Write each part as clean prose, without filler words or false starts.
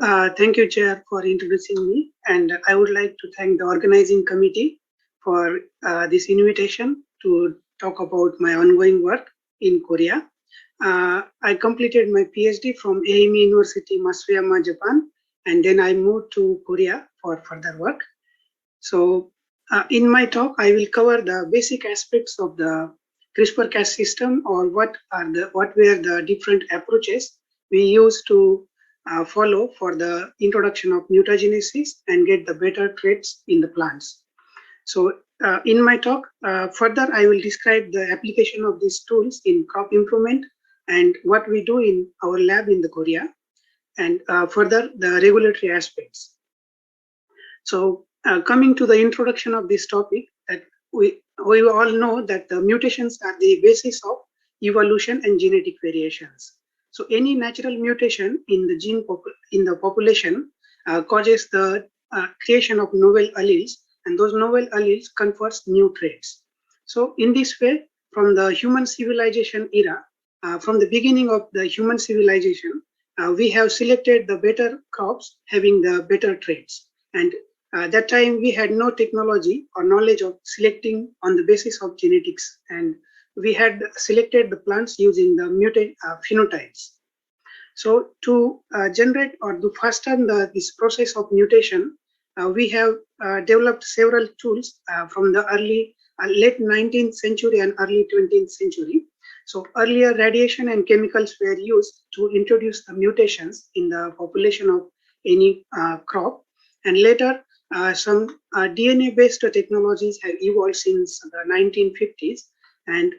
Thank you, Chair, for introducing me. And I would like to thank the organizing committee for this invitation to talk about my ongoing work in Korea. I completed my PhD from AME University, Masuyama, Japan, and then I moved to Korea for further work. So, in my talk, I will cover the basic aspects of the CRISPR-Cas system, or what were the different approaches we use to follow for the introduction of mutagenesis and get the better traits in the plants. So, in my talk, further I will describe the application of these tools in crop improvement and what we do in our lab in the Korea, and further the regulatory aspects. So, coming to the introduction of this topic, that we all know that the mutations are the basis of evolution and genetic variations. So, any natural mutation in the in the population causes the creation of novel alleles, and those novel alleles confers new traits. So, in this way, from the human civilization era, from the beginning of the human civilization, we have selected the better crops having the better traits. And that time we had no technology or knowledge of selecting on the basis of genetics, and we had selected the plants using the mutant phenotypes. So to generate or to fasten this process of mutation, we have developed several tools from the late 19th century and early 20th century. So earlier radiation and chemicals were used to introduce the mutations in the population of any crop, and later some DNA-based technologies have evolved since the 1950s, and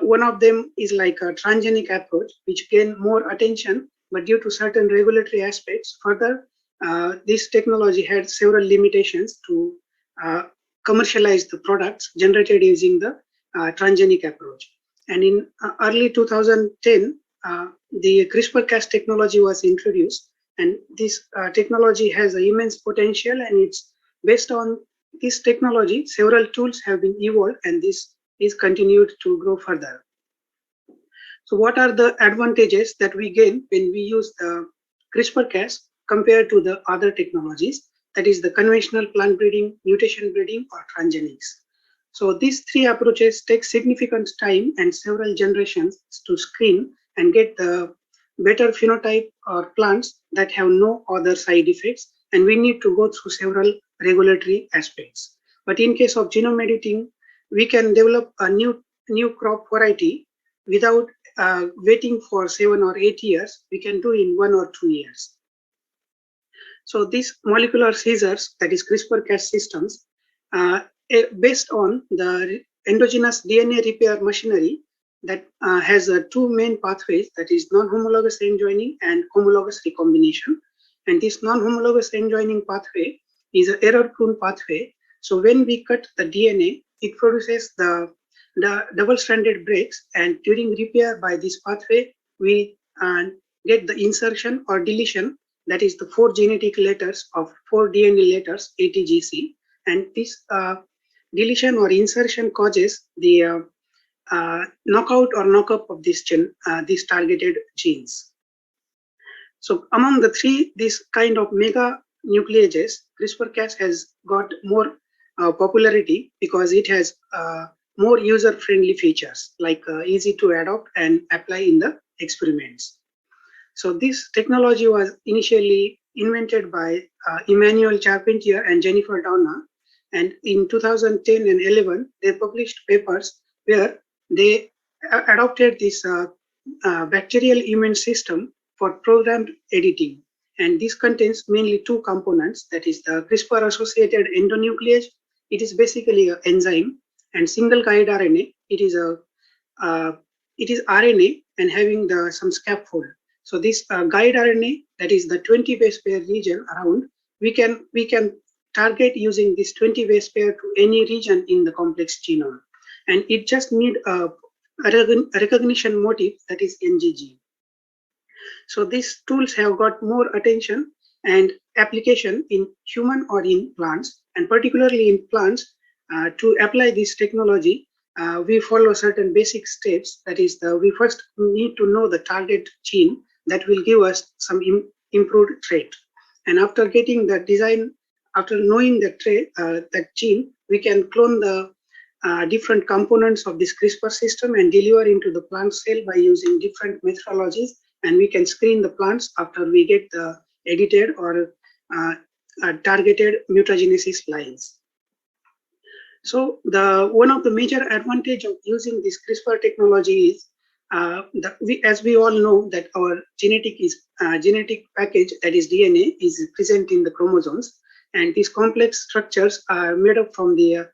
one of them is like a transgenic approach, which gained more attention, but due to certain regulatory aspects, further this technology had several limitations to commercialize the products generated using the transgenic approach. And in early 2010, the CRISPR-Cas technology was introduced, and this technology has immense potential, and it's based on this technology, several tools have been evolved, and this is continued to grow further. So what are the advantages that we gain when we use the CRISPR-Cas compared to the other technologies, that is the conventional plant breeding, mutation breeding, or transgenics? So these three approaches take significant time and several generations to screen and get the better phenotype or plants that have no other side effects, and we need to go through several regulatory aspects. But in case of genome editing, we can develop a new crop variety without waiting for 7 or 8 years. We can do in 1 or 2 years. So these molecular scissors, that is CRISPR-Cas systems, based on the endogenous DNA repair machinery that has two main pathways, that is non-homologous end joining and homologous recombination. And this non-homologous end joining pathway is an error-prone pathway. So when we cut the DNA, it produces the double-stranded breaks, and during repair by this pathway, we get the insertion or deletion, that is the 4 genetic letters of 4 DNA letters, ATGC, and this deletion or insertion causes the knockout or knockup of this these targeted genes. So among the three, this kind of mega nucleases, CRISPR-Cas has got more popularity because it has more user-friendly features, like easy to adopt and apply in the experiments. So this technology was initially invented by Emmanuel Charpentier and Jennifer Doudna, and in 2010 and 11, they published papers where they adopted this bacterial immune system for programmed editing. And this contains mainly two components, that is the CRISPR-associated endonuclease. It is basically an enzyme, and single guide RNA. It is RNA and having some scaffold. So this guide RNA, that is the 20 base pair region around, we can target using this 20 base pair to any region in the complex genome, and it just need a recognition motif, that is NGG. So these tools have got more attention and application in human or in plants, and particularly in plants. To apply this technology, we follow certain basic steps. That is, we first need to know the target gene that will give us some improved trait. And after getting the design, after knowing the trait, that gene, we can clone the different components of this CRISPR system and deliver into the plant cell by using different methodologies. And we can screen the plants after we get the edited or targeted mutagenesis lines. So one of the major advantage of using this CRISPR technology is as we all know that our genetic package, that is DNA, is present in the chromosomes, and these complex structures are made up from the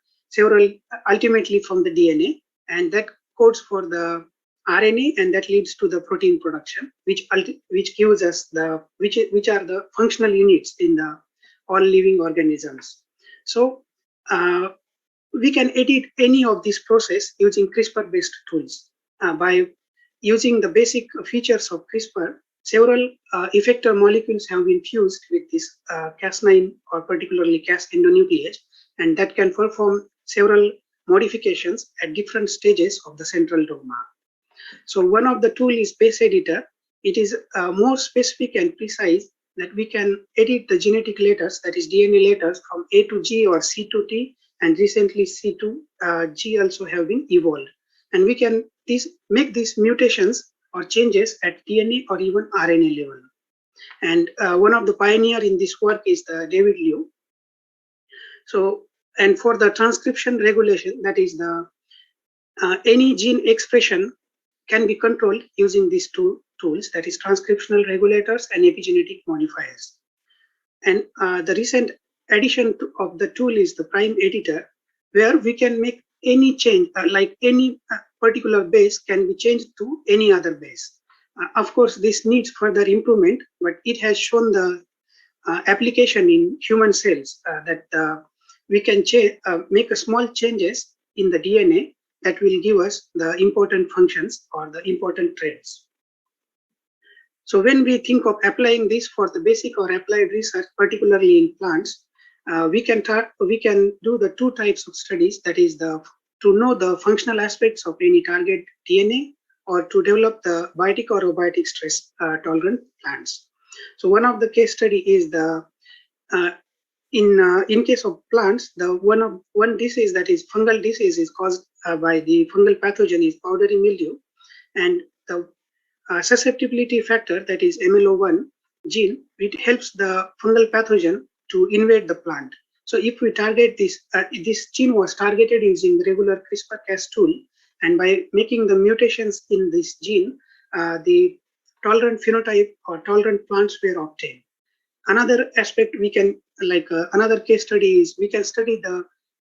ultimately from the DNA, and that codes for the RNA, and that leads to the protein production, which gives us which are the functional units in the all living organisms. So we can edit any of this process using CRISPR-based tools. By using the basic features of CRISPR, several effector molecules have been fused with this Cas9 or particularly Cas endonuclease, and that can perform several modifications at different stages of the central dogma. So one of the tool is base editor. It is more specific and precise that we can edit the genetic letters, that is DNA letters, from A to G or C to T, and recently C to G also have been evolved. And we can make these mutations or changes at DNA or even RNA level. And one of the pioneer in this work is David Liu. So, and for the transcription regulation, that is the any gene expression can be controlled using these two tools, that is transcriptional regulators and epigenetic modifiers. And the recent addition of the tool is the prime editor, where we can make any change, like any particular base can be changed to any other base. Of course, this needs further improvement, but it has shown the application in human cells that we can make a small changes in the DNA that will give us the important functions or the important traits. So when we think of applying this for the basic or applied research, particularly in plants, we can do the two types of studies, that is to know the functional aspects of any target DNA, or to develop the biotic or abiotic stress tolerant plants. So one of the case study is in case of plants, one disease, that is fungal disease, is caused by the fungal pathogen is powdery mildew, and the susceptibility factor, that is MLO1 gene, it helps the fungal pathogen to invade the plant. So if we target this gene was targeted using the regular CRISPR-Cas tool, and by making the mutations in this gene, the tolerant phenotype or tolerant plants were obtained. Another aspect we can, another case study is we can study the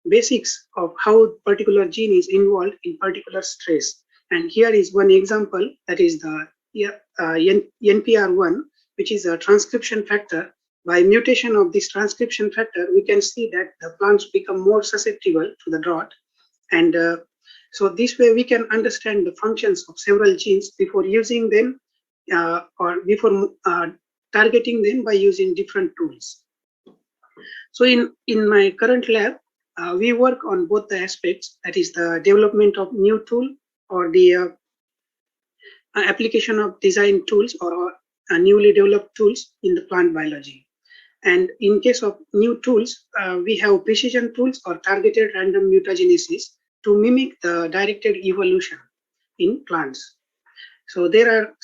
basics of how particular gene is involved in particular stress. And here is one example, that is the NPR1, which is a transcription factor. By mutation of this transcription factor, we can see that the plants become more susceptible to the drought. And so this way we can understand the functions of several genes before using them or before targeting them by using different tools. So in my current lab, we work on both the aspects, that is the development of new tool or the application of design tools or newly developed tools in the plant biology. And in case of new tools, we have precision tools or targeted random mutagenesis to mimic the directed evolution in plants. So there are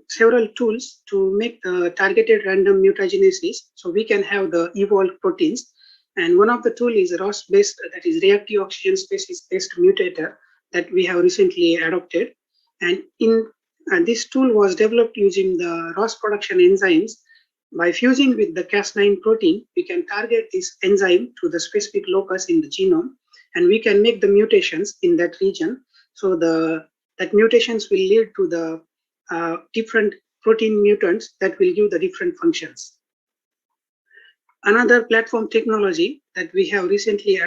several tools to make the targeted random mutagenesis, so we can have the evolved proteins. And one of the tool is ROS-based, that is reactive oxygen species-based mutator, that we have recently adopted. And this tool was developed using the ROS production enzymes. By fusing with the Cas9 protein, we can target this enzyme to the specific locus in the genome, and we can make the mutations in that region. So that mutations will lead to the different protein mutants that will give the different functions. Another platform technology that we have recently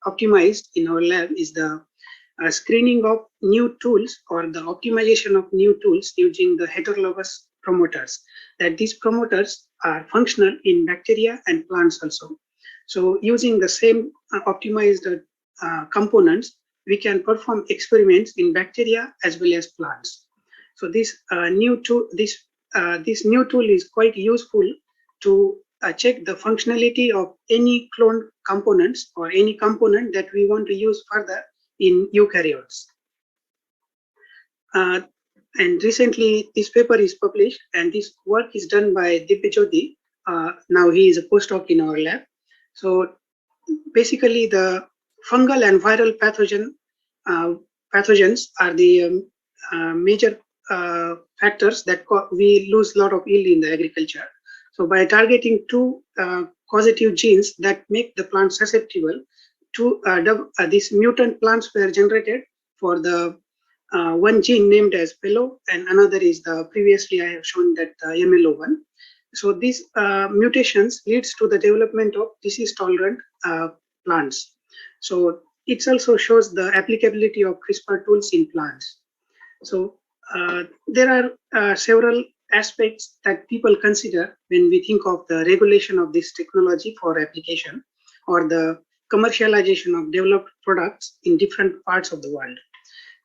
optimized in our lab is the screening of new tools or the optimization of new tools using the heterologous promoters, that these promoters are functional in bacteria and plants also. So using the same optimized components, we can perform experiments in bacteria as well as plants. So this this new tool is quite useful to check the functionality of any cloned components or any component that we want to use further in eukaryotes. And recently, this paper is published, and this work is done by Divyajyoti. Now he is a postdoc in our lab. So basically, the fungal and viral pathogens are the major factors that we lose a lot of yield in the agriculture. So by targeting two causative genes that make the plant susceptible to these mutant plants were generated for the one gene named as PELO, and another is the previously I have shown that MLO1. So these mutations leads to the development of disease tolerant plants. So it also shows the applicability of CRISPR tools in plants. So there are several aspects that people consider when we think of the regulation of this technology for application or the commercialization of developed products in different parts of the world.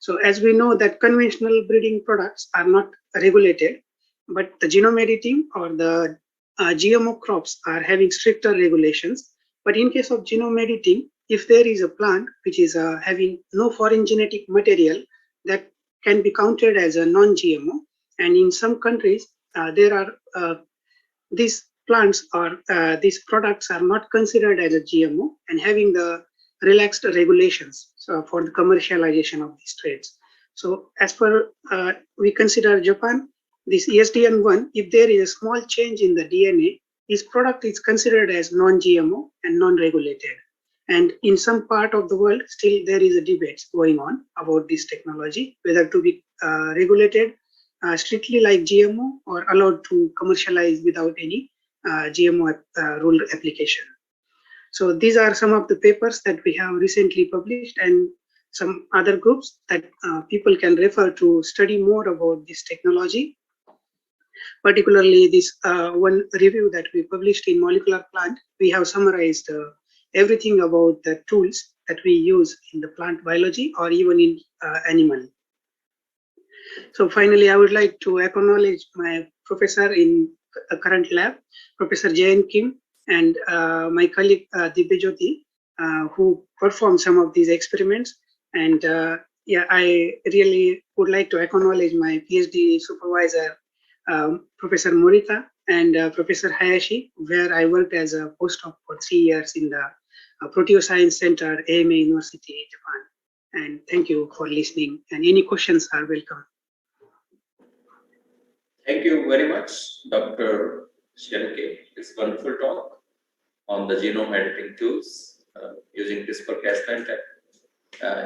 So as we know that conventional breeding products are not regulated, but the genome editing or the GMO crops are having stricter regulations. But in case of genome editing, if there is a plant which is having no foreign genetic material, that can be counted as a non-GMO. And in some countries, there are these plants or these products are not considered as a GMO and having the relaxed regulations for the commercialization of these traits. So as per we consider Japan, this ESDN1, if there is a small change in the DNA, this product is considered as non-GMO and non-regulated. And in some part of the world, still there is a debate going on about this technology, whether to be regulated strictly like GMO or allowed to commercialize without any GMO rule application. So these are some of the papers that we have recently published and some other groups that people can refer to study more about this technology. Particularly this one review that we published in Molecular Plant, we have summarized everything about the tools that we use in the plant biology or even in animal. So finally, I would like to acknowledge my professor in the current lab, Professor Jayan Kim, and my colleague Divyajyoti, who performed some of these experiments. And yeah, I really would like to acknowledge my PhD supervisor, Professor Morita, and Professor Hayashi, where I worked as a postdoc for 3 years in the Proteoscience Center, AMA University, Japan. And thank you for listening. And any questions are welcome. Thank you very much, Dr. Shelake. It's a wonderful talk on the genome editing tools using CRISPR-Cas9 tech.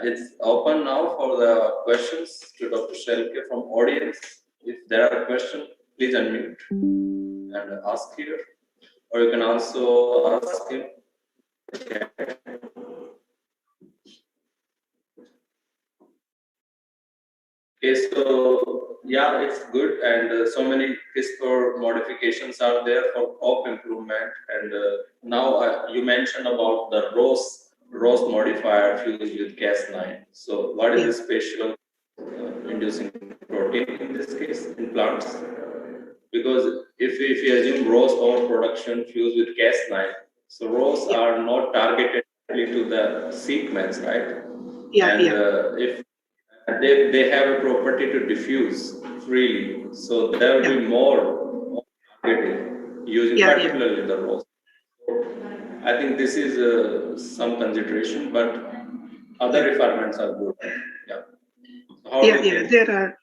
It's open now for the questions to Dr. Shelake from audience. If there are questions, please unmute and ask here, or you can also ask him. Okay, so yeah, it's good, and so many CRISPR modifications are there for crop improvement. And now you mentioned about the ROS modifier fused with Cas9. So what is the special inducing protein in this case in plants? Because if we assume ROS overproduction fused with Cas9, so ROS are not targeted to the sequence, right? If they have a property to diffuse freely, so there will be more targeting using particularly the ROS. So I think this is some consideration, but other requirements are good. Yeah. So how do you think? There are.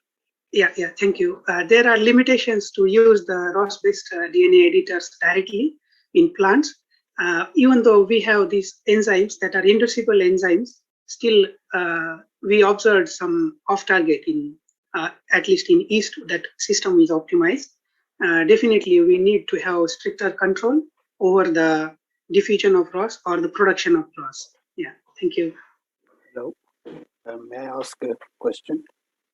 Thank you. There are limitations to use the ROS-based DNA editors directly in plants. Even though we have these enzymes that are inducible enzymes, still we observed some off-target in, at least in yeast, that system is optimized. Definitely, we need to have stricter control over the diffusion of ROS or the production of ROS. Yeah, thank you. Hello, may I ask a question?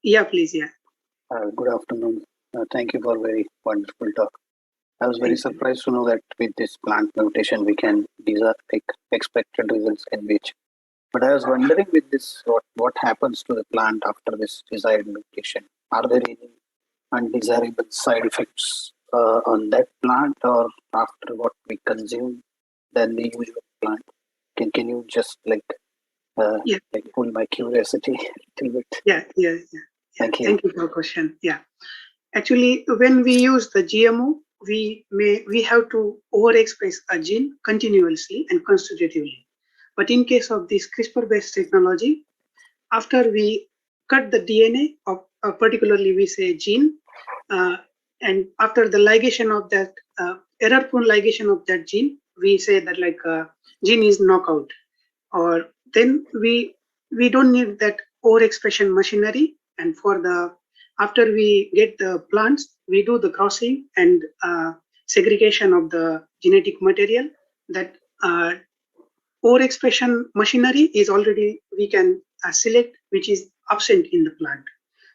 Yeah, please, yeah. Good afternoon. Thank you for a very wonderful talk. I was very surprised to know that with this plant mutation, these are expected results can be achieved. But I was wondering with this, what happens to the plant after this desired mutation? Are there any undesirable side effects on that plant or after what we consume than the usual plant? Can you just like pull my curiosity a little bit? Yeah. Thank you. Thank you for the question. Yeah. Actually, when we use the GMO, we have to overexpress a gene continuously and constitutively. But in case of this CRISPR-based technology, after we cut the DNA of particularly we say gene, and after the ligation of that error-prone ligation of that gene, we say that like gene is knockout, or then we don't need that overexpression machinery. And for the after we get the plants, we do the crossing and segregation of the genetic material. That overexpression machinery is already we can select which is absent in the plant.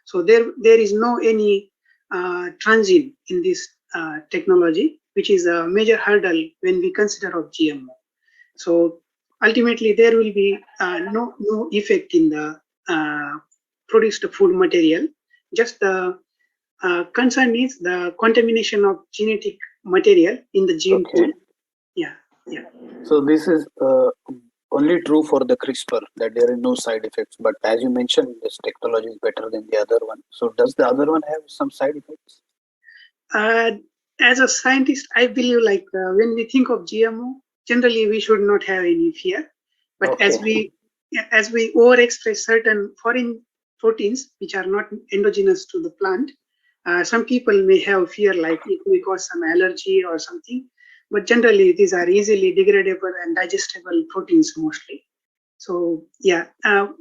So there is no any transgene in this technology, which is a major hurdle when we consider of GMO. So ultimately there will be no effect in the produced food material. Just the concern is the contamination of genetic material in the gene pool. Yeah. So this is only true for the CRISPR, that there are no side effects. But as you mentioned, this technology is better than the other one. So does the other one have some side effects? As a scientist, I believe like when we think of GMO, generally we should not have any fear. But as we overexpress certain foreign proteins which are not endogenous to the plant, some people may have fear like it may cause some allergy or something. But generally, these are easily degradable and digestible proteins mostly. So yeah,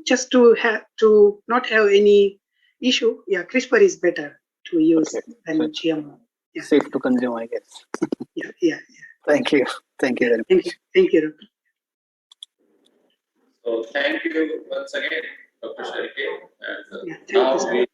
just to not have any issue, yeah, CRISPR is better to use than GMO. Yeah. Safe to consume, I guess. Yeah. Thank you very much. Thank you. So thank you once again, Dr. Shelake. And Yeah, now we